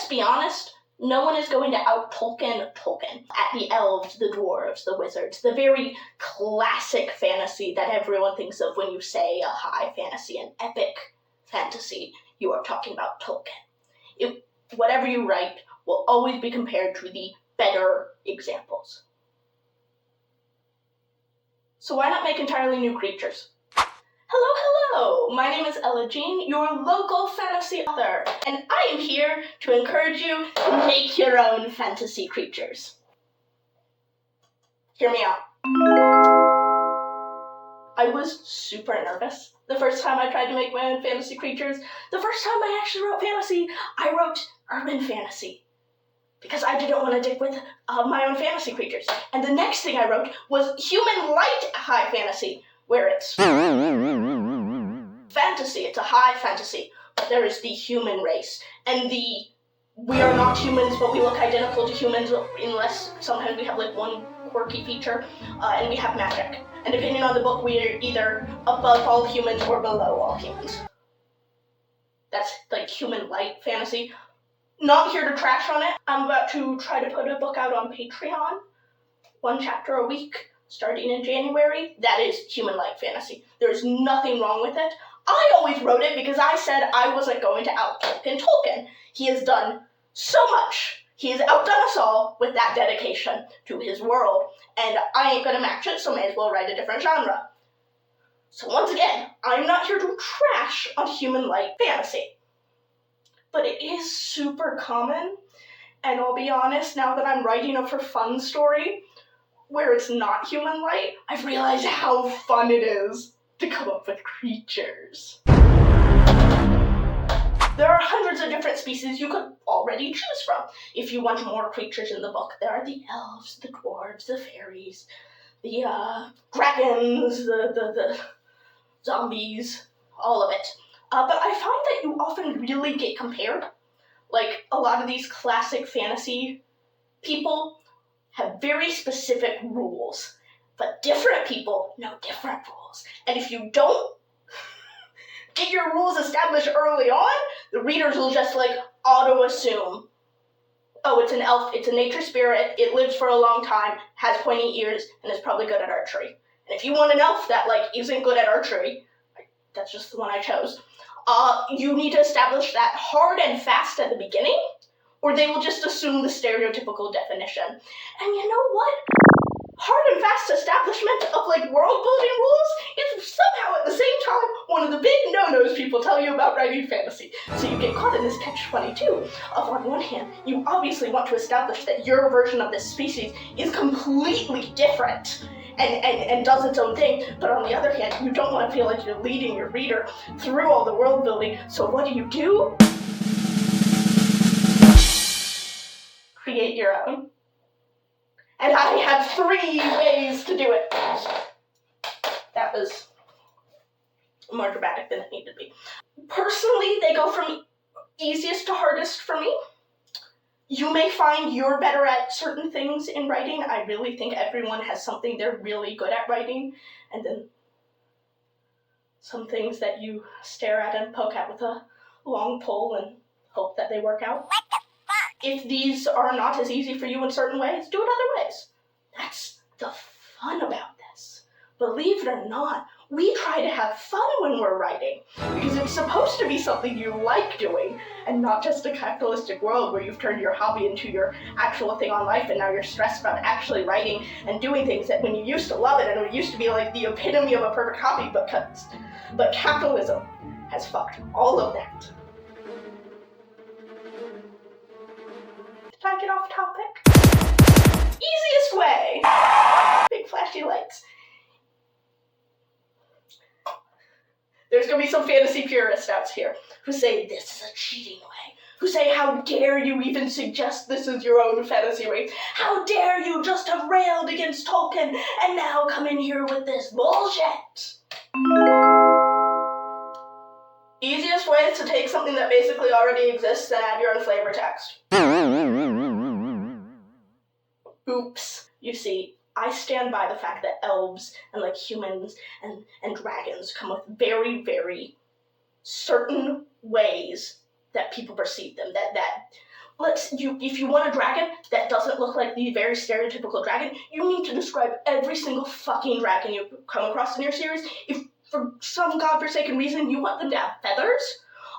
be honest, no one is going to out-Tolkien at the elves, the dwarves, the wizards, the very classic fantasy that everyone thinks of when you say a high fantasy, an epic fantasy. You are talking about Tolkien. Whatever you write will always be compared to the better examples. So why not make entirely new creatures? Hello! My name is Ella Jean, your local fantasy author, and I am here to encourage you to make your own fantasy creatures. Hear me out. I was super nervous the first time I tried to make my own fantasy creatures. The first time I actually wrote fantasy, I wrote urban fantasy, because I didn't want to stick with my own fantasy creatures. And the next thing I wrote was human light high fantasy, where it's fantasy, it's a high fantasy, but there is the human race, and we are not humans, but we look identical to humans, unless sometimes we have like one quirky feature, and we have magic. And depending on the book, we are either above all humans or below all humans. That's like human light fantasy. Not here to trash on it. I'm about to try to put a book out on Patreon, 1 chapter a week, starting in January. That is human light fantasy. There's nothing wrong with it. I always wrote it because I said I wasn't going to out-Tolkien Tolkien. He has done so much. He has outdone us all with that dedication to his world, and I ain't gonna match it, so may as well write a different genre. So once again, I'm not here to trash on human light fantasy. But it is super common, and I'll be honest, now that I'm writing a for fun story where it's not human light, I've realized how fun it is to come up with creatures. There are hundreds of different species you could already choose from. If you want more creatures in the book, there are the elves, the dwarves, the fairies, the dragons, the zombies, all of it. But I find that you often really get compared. Like, a lot of these classic fantasy people have very specific rules, but different people know different rules. And if you don't get your rules established early on, the readers will just, like, auto-assume, oh, it's an elf, it's a nature spirit, it lives for a long time, has pointy ears, and is probably good at archery. And if you want an elf that, like, isn't good at archery, that's just the one I chose, you need to establish that hard and fast at the beginning, or they will just assume the stereotypical definition. And you know what? Hard and fast establishment of, like, world-building rules is somehow at the same time one of the big no-nos people tell you about writing fantasy. So you get caught in this catch-22 of, on one hand, you obviously want to establish that your version of this species is completely different and does its own thing, but on the other hand, you don't want to feel like you're leading your reader through all the world building, so what do? Create your own. And I have 3 ways to do it. That was more dramatic than it needed to be. Personally, they go from easiest to hardest for me. You may find you're better at certain things in writing. I really think everyone has something they're really good at writing, and then some things that you stare at and poke at with a long pole and hope that they work out. What the fuck? If these are not as easy for you in certain ways, do it other ways. That's the fun about this. Believe it or not, we try to have fun when we're writing, because it's supposed to be something you like doing, and not just a capitalistic world where you've turned your hobby into your actual thing on life, and now you're stressed about actually writing and doing things that when you used to love it, and it used to be like the epitome of a perfect hobby, but capitalism has fucked all of that. Did I get off topic? Easiest way! Big flashy lights. There's going to be some fantasy purists out here who say this is a cheating way, who say how dare you even suggest this is your own fantasy race, how dare you just have railed against Tolkien and now come in here with this bullshit. Easiest way is to take something that basically already exists and add your own flavor text. Oops. You see, I stand by the fact that elves and like humans and dragons come with very, very certain ways that people perceive them. That if you want a dragon that doesn't look like the very stereotypical dragon, you need to describe every single fucking dragon you come across in your series. If for some godforsaken reason you want them to have feathers,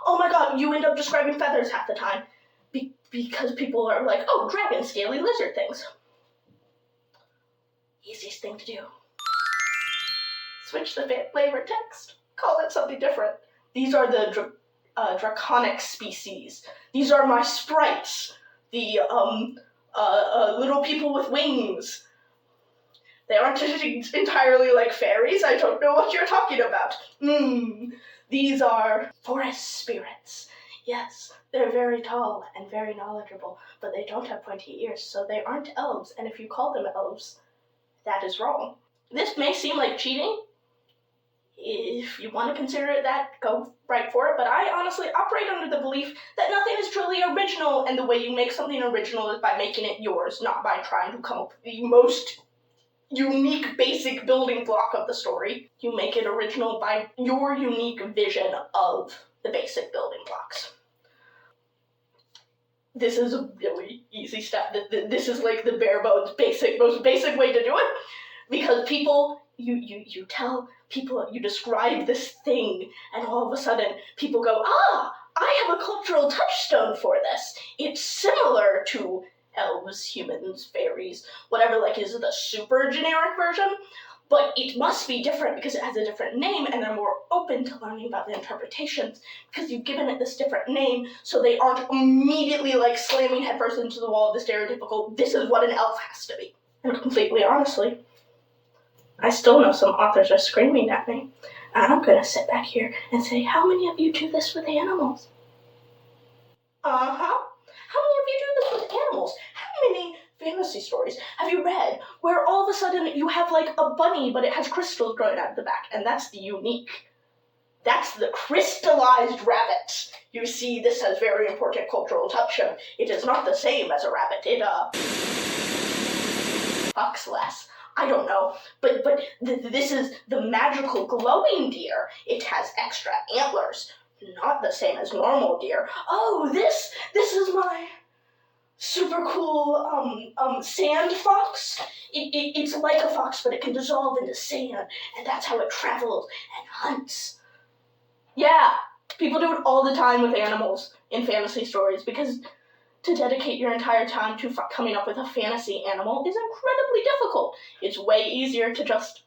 oh my god, you end up describing feathers half the time. Because people are like, oh, dragon, scaly lizard things. Easiest thing to do. Switch the flavor text. Call it something different. These are the draconic species. These are my sprites. The little people with wings. They aren't entirely like fairies. I don't know what you're talking about. These are forest spirits. Yes, they're very tall and very knowledgeable, but they don't have pointy ears, so they aren't elves. And if you call them elves, that is wrong. This may seem like cheating. If you want to consider it that, go right for it. But I honestly operate under the belief that nothing is truly original, and the way you make something original is by making it yours, not by trying to come up with the most unique basic building block of the story. You make it original by your unique vision of the basic building blocks. This is a really easy step. This is like the bare bones most basic way to do it, because people, you tell people, you describe this thing, and all of a sudden people go, I have a cultural touchstone for this. It's similar to elves, humans, fairies, whatever is the super generic version, but it must be different because it has a different name, and they're more open to learning about the interpretations because you've given it this different name, so they aren't immediately slamming headfirst into the wall of the stereotypical, this is what an elf has to be. And completely honestly, I still know some authors are screaming at me, and I'm gonna sit back here and say, how many of you do this with animals? How many of you do this with animals? How many fantasy stories have you read where all of a sudden you have a bunny, but it has crystals growing out of the back, and that's the unique. That's the crystallized rabbit. You see, this has very important cultural touch. It is not the same as a rabbit. It fucks less. I don't know, but this is the magical glowing deer. It has extra antlers. Not the same as normal deer. Oh, this is my super cool sand fox. It's like a fox, but it can dissolve into sand, and that's how it travels and hunts. Yeah, people do it all the time with animals in fantasy stories, because to dedicate your entire time to coming up with a fantasy animal is incredibly difficult. It's way easier to just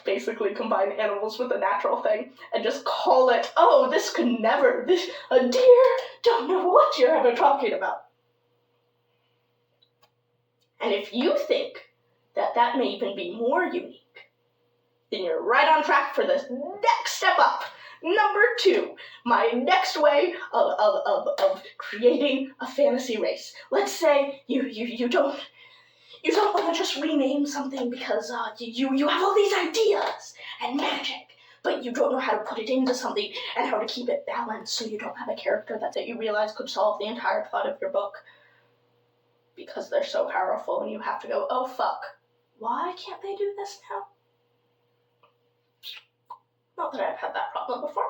basically combine animals with a natural thing and just call it, oh, this could never, a deer, don't know what you're ever talking about. And if you think that may even be more unique, then you're right on track for the next step up. Number 2, my next way of creating a fantasy race. Let's say you don't want to just rename something because you have all these ideas and magic, but you don't know how to put it into something and how to keep it balanced so you don't have a character that you realize could solve the entire plot of your book because they're so powerful, and you have to go, oh fuck, why can't they do this now? Not that I've had that problem before.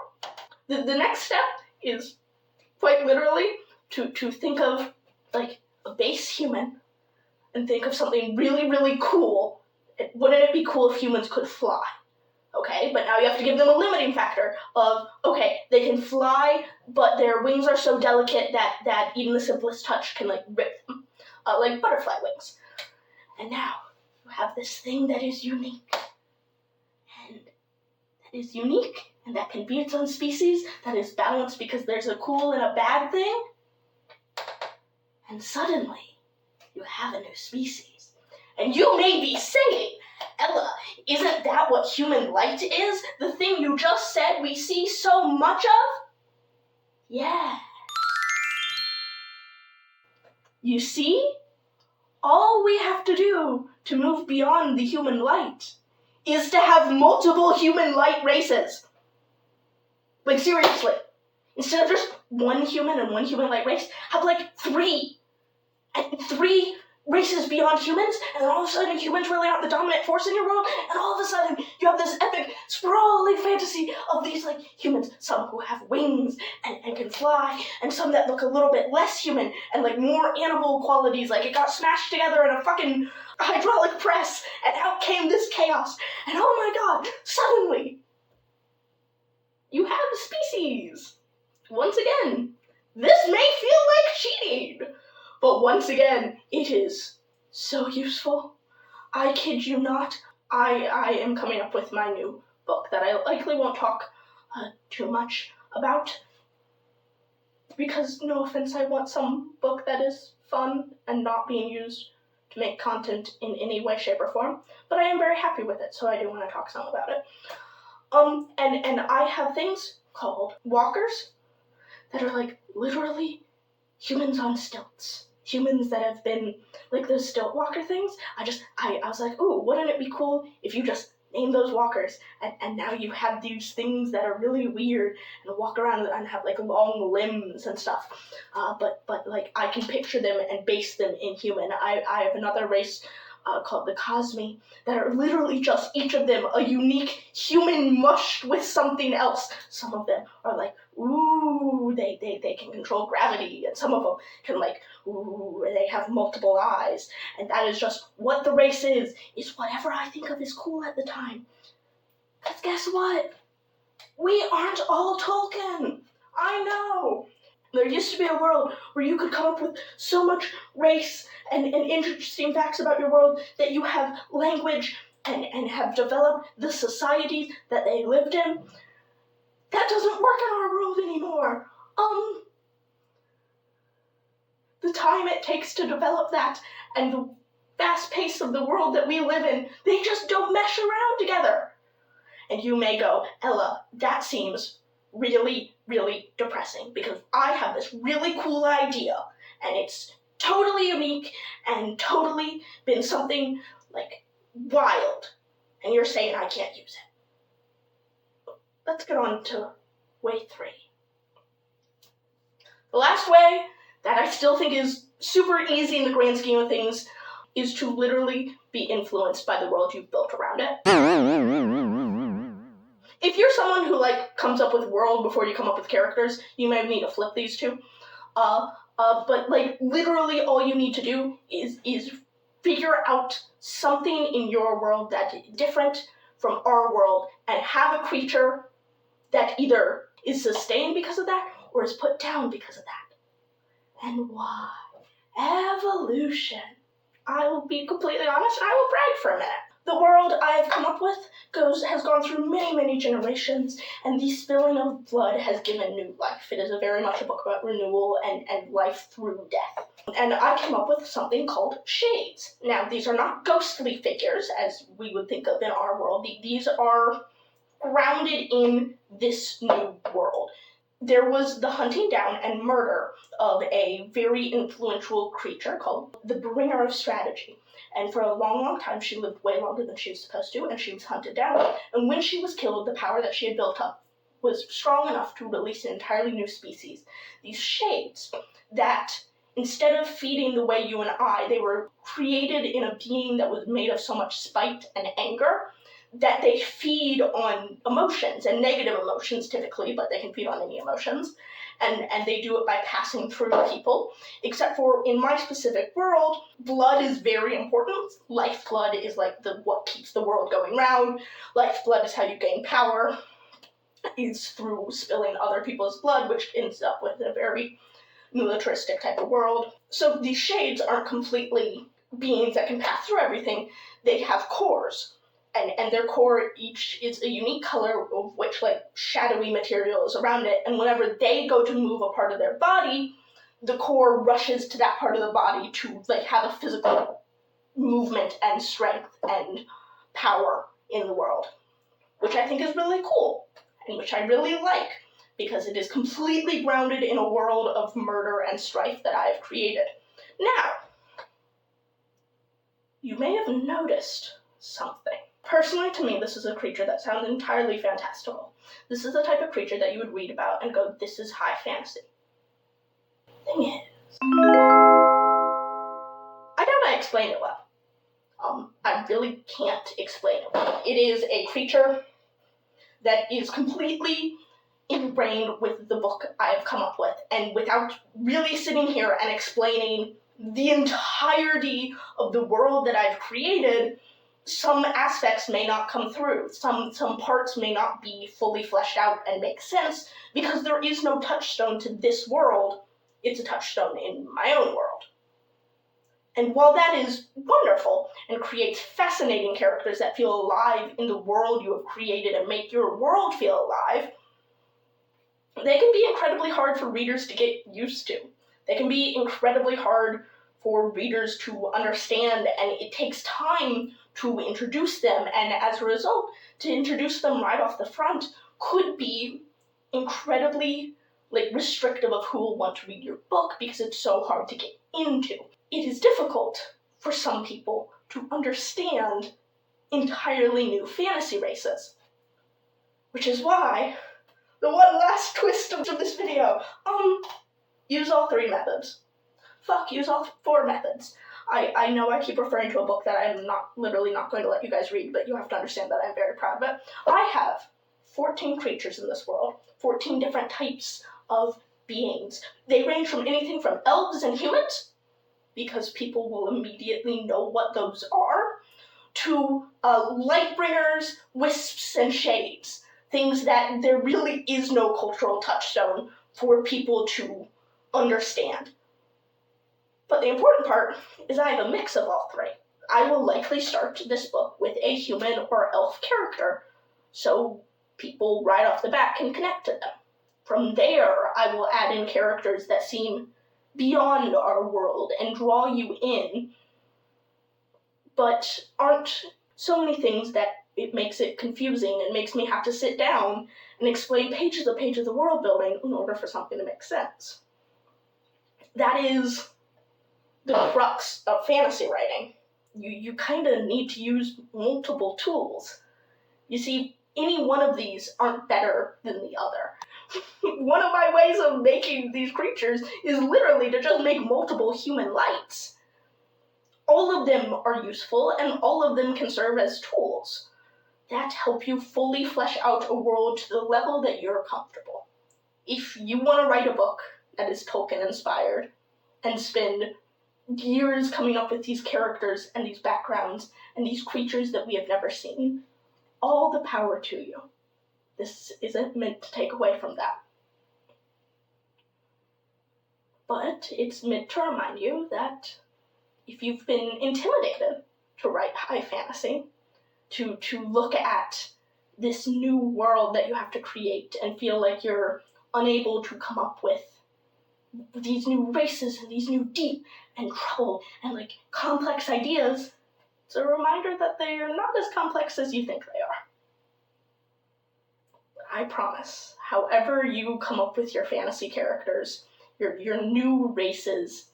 The next step is quite literally to think of a base human and think of something really, really cool. Wouldn't it be cool if humans could fly? Okay, but now you have to give them a limiting factor of, okay, they can fly, but their wings are so delicate that even the simplest touch can rip them, like butterfly wings. And now you have this thing that is unique. And that can be its own species, that is balanced because there's a cool and a bad thing. And suddenly, you have a new species. And you may be saying, Ella, isn't that what human light is? The thing you just said we see so much of? Yeah. You see, all we have to do to move beyond the human light is to have multiple human light races. Seriously. Instead of just one human and one human light race, have 3. And 3 races beyond humans, and then all of a sudden humans really aren't the dominant force in your world, and all of a sudden you have this epic, sprawling fantasy of these like humans, some who have wings and can fly, and some that look a little bit less human and like more animal qualities, like it got smashed together in a fucking hydraulic press, and out came this chaos, and oh my god, suddenly you have species. Once again, this may feel like cheating, but once again, it is so useful. I kid you not. I am coming up with my new book that I likely won't talk too much about, because, no offense, I want some book that is fun and not being used to make content in any way, shape, or form, but I am very happy with it, so I do want to talk some about it. And I have things called walkers that are like literally humans on stilts. Humans that have been like those stilt walker things. I was like, ooh, wouldn't it be cool if you just name those walkers and now you have these things that are really weird and walk around and have like long limbs and stuff. But like I can picture them and base them in human. I have another race called the Cosmi that are literally just each of them a unique human mushed with something else. Some of them are like, ooh, they can control gravity, and some of them can like, ooh, they have multiple eyes. And that is just what the race is whatever I think of as cool at the time. Because guess what? We aren't all Tolkien. I know. There used to be a world where you could come up with so much race and interesting facts about your world that you have language and have developed the societies that they lived in. That doesn't work in our world anymore. The time it takes to develop that and the fast pace of the world that we live in, they just don't mesh around together. And you may go, Ella, that seems really, really depressing, because I have this really cool idea and it's totally unique and totally been something like wild, and you're saying I can't use it. Let's get on to way 3. The last way that I still think is super easy in the grand scheme of things is to literally be influenced by the world you've built around it. If you're someone who like comes up with world before you come up with characters, you may need to flip these two. But like literally all you need to do is figure out something in your world that's different from our world and have a creature that either is sustained because of that or is put down because of that. And why? Evolution. I will be completely honest and I will brag for a minute. The world I have come up with has gone through many, many generations, and the spilling of blood has given new life. It is very much a book about renewal and life through death. And I came up with something called shades. Now, these are not ghostly figures, as we would think of in our world. These are grounded in this new world. There was the hunting down and murder of a very influential creature called the Bringer of Strategy. And for a long, long time, she lived way longer than she was supposed to, and she was hunted down. And when she was killed, the power that she had built up was strong enough to release an entirely new species. These shades that, instead of feeding the way you and I, they were created in a being that was made of so much spite and anger that they feed on emotions, and negative emotions typically, but they can feed on any emotions. And they do it by passing through people, except for in my specific world, blood is very important. Lifeblood is like what keeps the world going round. Lifeblood is how you gain power, is through spilling other people's blood, which ends up with a very militaristic type of world. So these shades aren't completely beings that can pass through everything. They have cores. And their core each is a unique color of which like shadowy material is around it, and whenever they go to move a part of their body, the core rushes to that part of the body to like have a physical movement and strength and power in the world, which I think is really cool and which I really like, because it is completely grounded in a world of murder and strife that I have created. Now, you may have noticed something. Personally, to me, this is a creature that sounds entirely fantastical. This is the type of creature that you would read about and go, this is high fantasy. Thing is, I doubt I explain it well. I really can't explain it well. It is a creature that is completely ingrained with the book I have come up with, and without really sitting here and explaining the entirety of the world that I've created, some aspects may not come through. Some parts may not be fully fleshed out and make sense, because there is no touchstone to this world. It's a touchstone in my own world. And while that is wonderful and creates fascinating characters that feel alive in the world you have created and make your world feel alive, they can be incredibly hard for readers to get used to. They can be incredibly hard for readers to understand, and it takes time to introduce them, and as a result, to introduce them right off the front could be incredibly restrictive of who will want to read your book, because it's so hard to get into. It is difficult for some people to understand entirely new fantasy races, which is why the one last twist of this video, use all 3 methods. Use all 4 methods. I know I keep referring to a book that I'm literally not going to let you guys read, but you have to understand that I'm very proud of it. I have 14 creatures in this world, 14 different types of beings. They range from anything from elves and humans, because people will immediately know what those are, to lightbringers, wisps, and shades. Things that there really is no cultural touchstone for people to understand. But the important part is I have a mix of all 3. I will likely start this book with a human or elf character, so people right off the bat can connect to them. From there, I will add in characters that seem beyond our world and draw you in, but aren't so many things that it makes it confusing and makes me have to sit down and explain pages of the world building in order for something to make sense. That is the crux of fantasy writing. You kind of need to use multiple tools. You see, any one of these aren't better than the other. One of my ways of making these creatures is literally to just make multiple human lights. All of them are useful, and all of them can serve as tools that help you fully flesh out a world to the level that you're comfortable. If you want to write a book that is Tolkien-inspired and spend years coming up with these characters and these backgrounds and these creatures that we have never seen, all the power to you. This isn't meant to take away from that. But it's meant to remind you that if you've been intimidated to write high fantasy, to look at this new world that you have to create and feel like you're unable to come up with these new races and these new deep and troubled and complex ideas, it's a reminder that they are not as complex as you think they are. I promise, however you come up with your fantasy characters, your new races,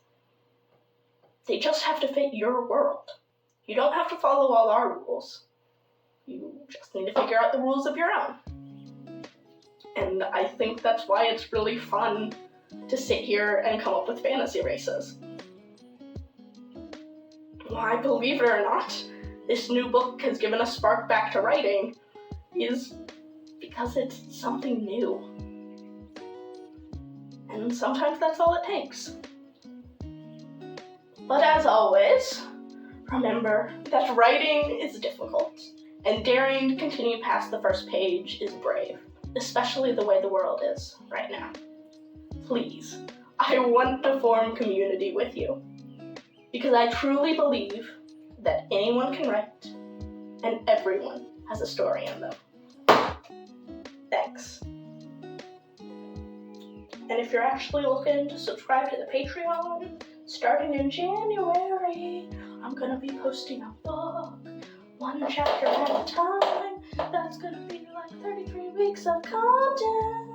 they just have to fit your world. You don't have to follow all our rules. You just need to figure out the rules of your own. And I think that's why it's really fun to sit here and come up with fantasy races. Why, believe it or not, this new book has given a spark back to writing is because it's something new. And sometimes that's all it takes. But as always, remember that writing is difficult, and daring to continue past the first page is brave, especially the way the world is right now. Please, I want to form community with you, because I truly believe that anyone can write, and everyone has a story in them. Thanks. And if you're actually looking to subscribe to the Patreon, starting in January, I'm gonna be posting a book, 1 chapter at a time. That's gonna be 33 weeks of content.